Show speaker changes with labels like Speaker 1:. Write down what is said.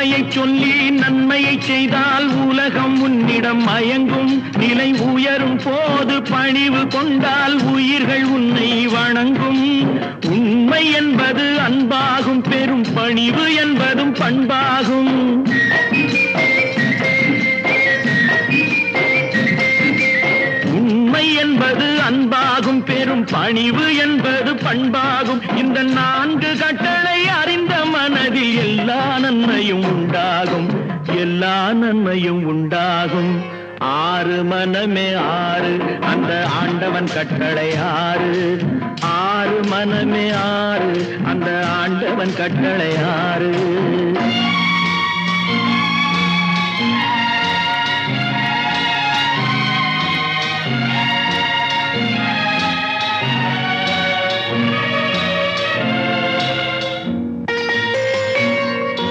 Speaker 1: உண்மையை சொல்லி நன்மையை செய்தால் உலகம் உன்னிடம் மயங்கும். நிலை உயரும் போது பணிவு கொண்டால் உயிர்கள் உன்னை வணங்கும். உண்மை என்பது அன்பாகும், பெரும் பணிவு என்பதும் பண்பாகும். உண்மை என்பது அன்பாகும், பெரும் பணிவு என்பது பண்பாகும். இந்த 4 கட்டளை அறிந்த மனதில் எல்லா நன்மையும் உண்டாகும், எல்லா நன்மையும் உண்டாகும். 6 மனமே 6 அந்த ஆண்டவன் கட்டளை 6. 6 மனமே 6 அந்த ஆண்டவன் கட்டளை 6.